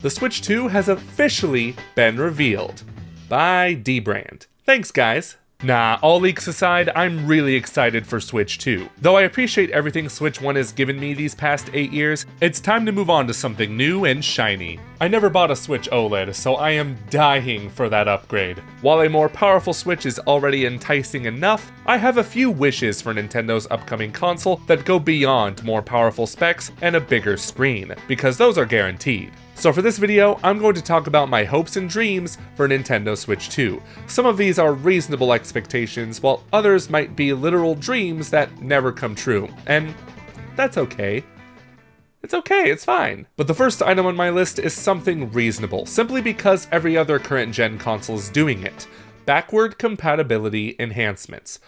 The Switch 2 has officially been revealed by dbrand. Thanks, guys. Nah, all leaks aside, I'm really excited for Switch 2. Though I appreciate everything Switch 1 has given me these past 8 years, it's time to move on to something new and shiny. I never bought a Switch OLED, so I am dying for that upgrade. While a more powerful Switch is already enticing enough, I have a few wishes for Nintendo's upcoming console that go beyond more powerful specs and a bigger screen, because those are guaranteed. So for this video, I'm going to talk about my hopes and dreams for Nintendo Switch 2. Some of these are reasonable expectations, while others might be literal dreams that never come true. And that's okay. It's okay, it's fine. But the first item on my list is something reasonable, simply because every other current gen console is doing it. Backward compatibility enhancements.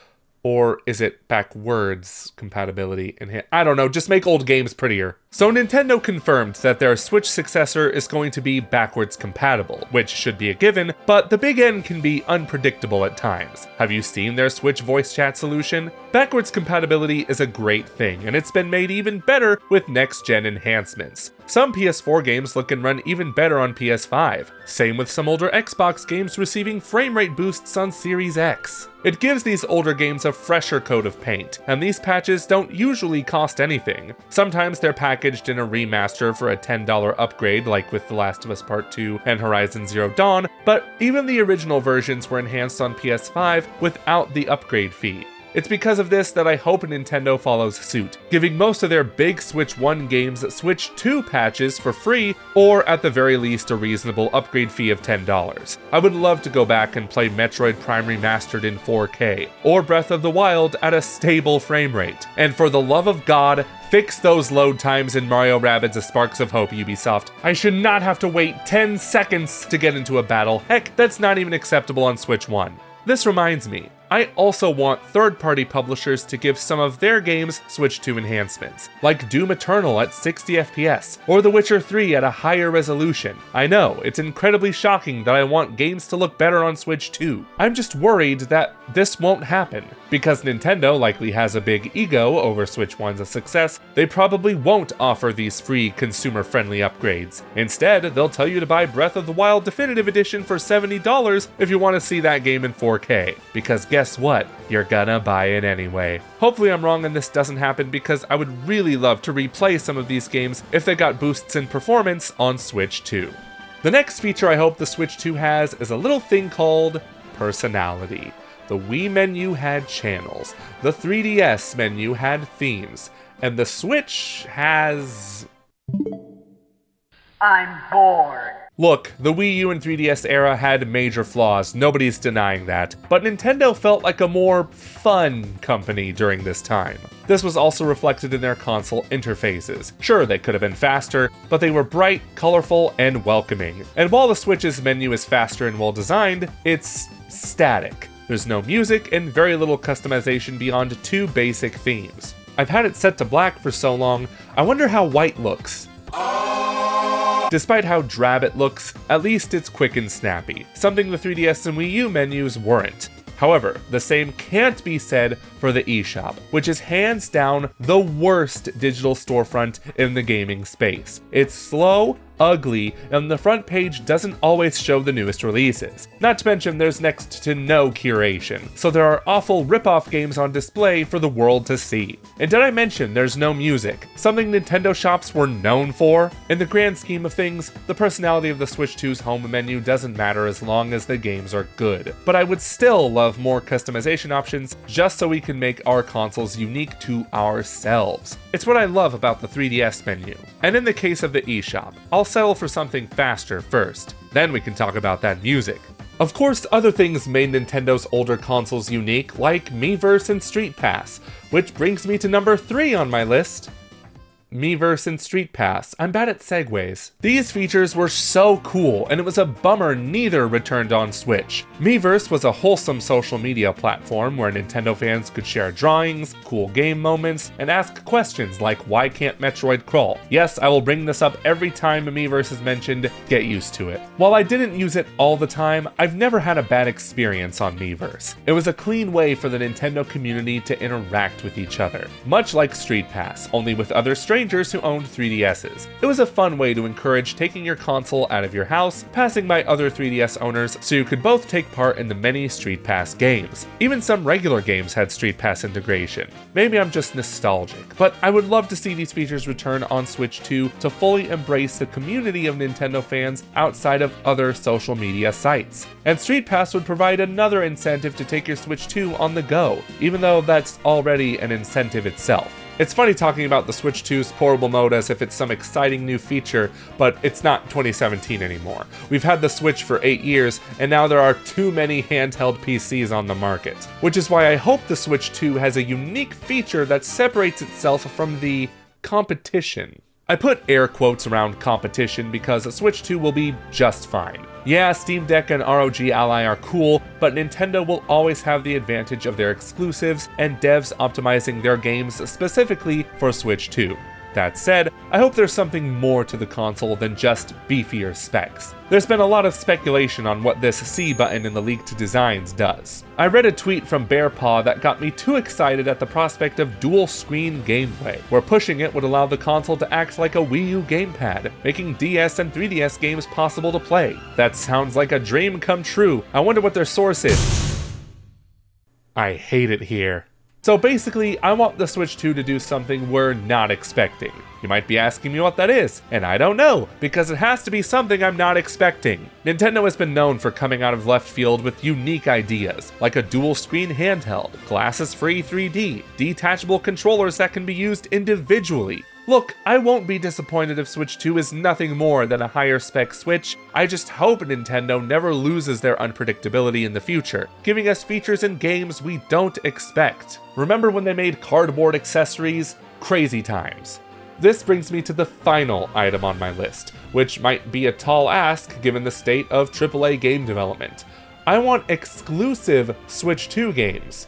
Or is it backwards compatibility? I don't know, just make old games prettier. So Nintendo confirmed that their Switch successor is going to be backwards compatible, which should be a given, but the big N can be unpredictable at times. Have you seen their Switch voice chat solution? Backwards compatibility is a great thing, and it's been made even better with next-gen enhancements. Some PS4 games look and run even better on PS5. Same with some older Xbox games receiving frame rate boosts on Series X. It gives these older games a fresher coat of paint, and these patches don't usually cost anything. Sometimes they're packaged in a remaster for a $10 upgrade, like with The Last of Us Part 2 and Horizon Zero Dawn, but even the original versions were enhanced on PS5 without the upgrade fee. It's because of this that I hope Nintendo follows suit, giving most of their big Switch 1 games Switch 2 patches for free, or at the very least a reasonable upgrade fee of $10. I would love to go back and play Metroid Prime Remastered in 4K, or Breath of the Wild at a stable frame rate. And for the love of God, fix those load times in Mario Rabbids A Sparks of Hope, Ubisoft. I should not have to wait 10 seconds to get into a battle. Heck, that's not even acceptable on Switch 1. This reminds me, I also want third-party publishers to give some of their games Switch 2 enhancements, like Doom Eternal at 60 FPS, or The Witcher 3 at a higher resolution. I know, it's incredibly shocking that I want games to look better on Switch 2. I'm just worried that this won't happen. Because Nintendo likely has a big ego over Switch 1's success, they probably won't offer these free consumer-friendly upgrades. Instead, they'll tell you to buy Breath of the Wild Definitive Edition for $70 if you want to see that game in 4K. Because guess what? You're gonna buy it anyway. Hopefully I'm wrong and this doesn't happen, because I would really love to replay some of these games if they got boosts in performance on Switch 2. The next feature I hope the Switch 2 has is a little thing called personality. The Wii menu had channels, the 3DS menu had themes, and the Switch has... I'm bored. Look, the Wii U and 3DS era had major flaws, nobody's denying that, but Nintendo felt like a more fun company during this time. This was also reflected in their console interfaces. Sure, they could have been faster, but they were bright, colorful, and welcoming. And while the Switch's menu is faster and well designed, it's static. There's no music and very little customization beyond 2 basic themes. I've had it set to black for so long, I wonder how white looks. Despite how drab it looks, at least it's quick and snappy, something the 3DS and Wii U menus weren't. However, the same can't be said for the eShop, which is hands down the worst digital storefront in the gaming space. It's slow, ugly, and the front page doesn't always show the newest releases. Not to mention there's next to no curation, so there are awful rip-off games on display for the world to see. And did I mention there's no music, something Nintendo shops were known for? In the grand scheme of things, the personality of the Switch 2's home menu doesn't matter as long as the games are good. But I would still love more customization options just so we can make our consoles unique to ourselves. It's what I love about the 3DS menu. And in the case of the eShop, I'll settle for something faster first. Then we can talk about that music. Of course, other things made Nintendo's older consoles unique, like Miiverse and Street Pass, which brings me to number 3 on my list. Miiverse and Street Pass. I'm bad at segues. These features were so cool, and it was a bummer neither returned on Switch. Miiverse was a wholesome social media platform where Nintendo fans could share drawings, cool game moments, and ask questions like why can't Metroid crawl? Yes, I will bring this up every time Miiverse is mentioned, get used to it. While I didn't use it all the time, I've never had a bad experience on Miiverse. It was a clean way for the Nintendo community to interact with each other, much like Street Pass, only with other strangers strangers who owned 3DSs. It was a fun way to encourage taking your console out of your house, passing by other 3DS owners, so you could both take part in the many Street Pass games. Even some regular games had Street Pass integration. Maybe I'm just nostalgic, but I would love to see these features return on Switch 2 to fully embrace the community of Nintendo fans outside of other social media sites. And Street Pass would provide another incentive to take your Switch 2 on the go, even though that's already an incentive itself. It's funny talking about the Switch 2's portable mode as if it's some exciting new feature, but it's not 2017 anymore. We've had the Switch for 8 years, and now there are too many handheld PCs on the market. Which is why I hope the Switch 2 has a unique feature that separates itself from the competition. I put air quotes around competition because a Switch 2 will be just fine. Yeah, Steam Deck and ROG Ally are cool, but Nintendo will always have the advantage of their exclusives and devs optimizing their games specifically for Switch 2. That said, I hope there's something more to the console than just beefier specs. There's been a lot of speculation on what this C button in the leaked designs does. I read a tweet from Bearpaw that got me too excited at the prospect of dual-screen gameplay, where pushing it would allow the console to act like a Wii U gamepad, making DS and 3DS games possible to play. That sounds like a dream come true. I wonder what their source is. I hate it here. So basically, I want the Switch 2 to do something we're not expecting. You might be asking me what that is, and I don't know, because it has to be something I'm not expecting. Nintendo has been known for coming out of left field with unique ideas, like a dual-screen handheld, glasses-free 3D, detachable controllers that can be used individually. Look, I won't be disappointed if Switch 2 is nothing more than a higher spec Switch. I just hope Nintendo never loses their unpredictability in the future, giving us features and games we don't expect. Remember when they made cardboard accessories? Crazy times. This brings me to the final item on my list, which might be a tall ask given the state of AAA game development. I want exclusive Switch 2 games,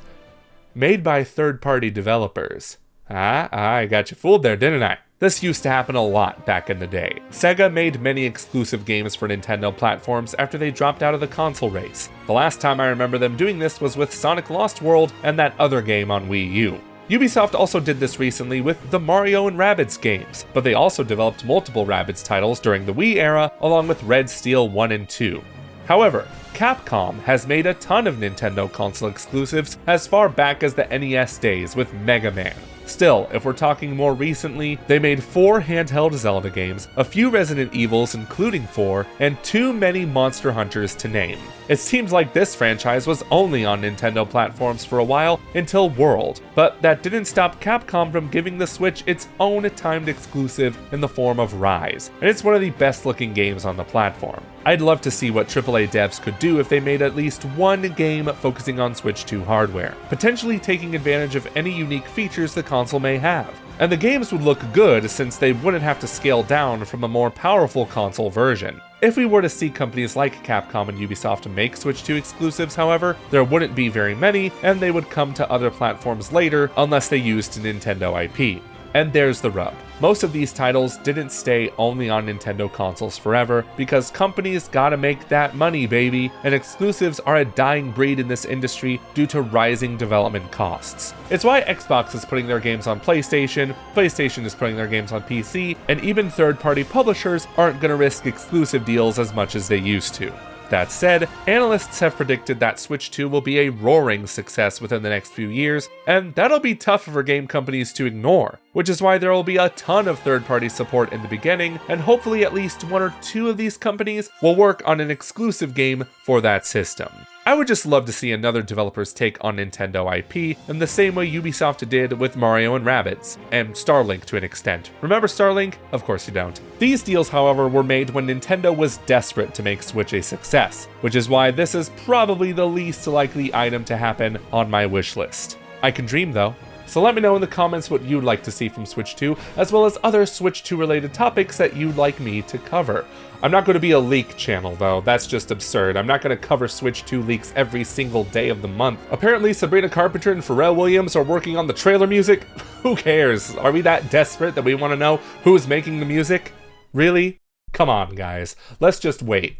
made by third-party developers. I got you fooled there, didn't I? This used to happen a lot back in the day. Sega made many exclusive games for Nintendo platforms after they dropped out of the console race. The last time I remember them doing this was with Sonic Lost World and that other game on Wii U. Ubisoft also did this recently with the Mario and Rabbids games, but they also developed multiple Rabbids titles during the Wii era, along with Red Steel 1 and 2. However, Capcom has made a ton of Nintendo console exclusives as far back as the NES days with Mega Man. Still, if we're talking more recently, they made 4 handheld Zelda games, a few Resident Evils including 4, and too many Monster Hunters to name. It seems like this franchise was only on Nintendo platforms for a while until World, but that didn't stop Capcom from giving the Switch its own timed exclusive in the form of Rise, and it's one of the best looking games on the platform. I'd love to see what AAA devs could do if they made at least one game focusing on Switch 2 hardware, potentially taking advantage of any unique features the console may have. And the games would look good since they wouldn't have to scale down from a more powerful console version. If we were to see companies like Capcom and Ubisoft make Switch 2 exclusives, however, there wouldn't be very many, and they would come to other platforms later unless they used Nintendo IP. And there's the rub. Most of these titles didn't stay only on Nintendo consoles forever, because companies gotta make that money, baby, and exclusives are a dying breed in this industry due to rising development costs. It's why Xbox is putting their games on PlayStation, PlayStation is putting their games on PC, and even third-party publishers aren't gonna risk exclusive deals as much as they used to. That said, analysts have predicted that Switch 2 will be a roaring success within the next few years, and that'll be tough for game companies to ignore, which is why there will be a ton of third-party support in the beginning, and hopefully at least 1 or 2 of these companies will work on an exclusive game for that system. I would just love to see another developer's take on Nintendo IP in the same way Ubisoft did with Mario and Rabbids, and Starlink to an extent. Remember Starlink? Of course you don't. These deals, however, were made when Nintendo was desperate to make Switch a success, which is why this is probably the least likely item to happen on my wish list. I can dream though. So let me know in the comments what you'd like to see from Switch 2, as well as other Switch 2 related topics that you'd like me to cover. I'm not going to be a leak channel though, that's just absurd. I'm not going to cover Switch 2 leaks every single day of the month. Apparently Sabrina Carpenter and Pharrell Williams are working on the trailer music. Who cares? Are we that desperate that we want to know who's making the music? Really? Come on guys, let's just wait.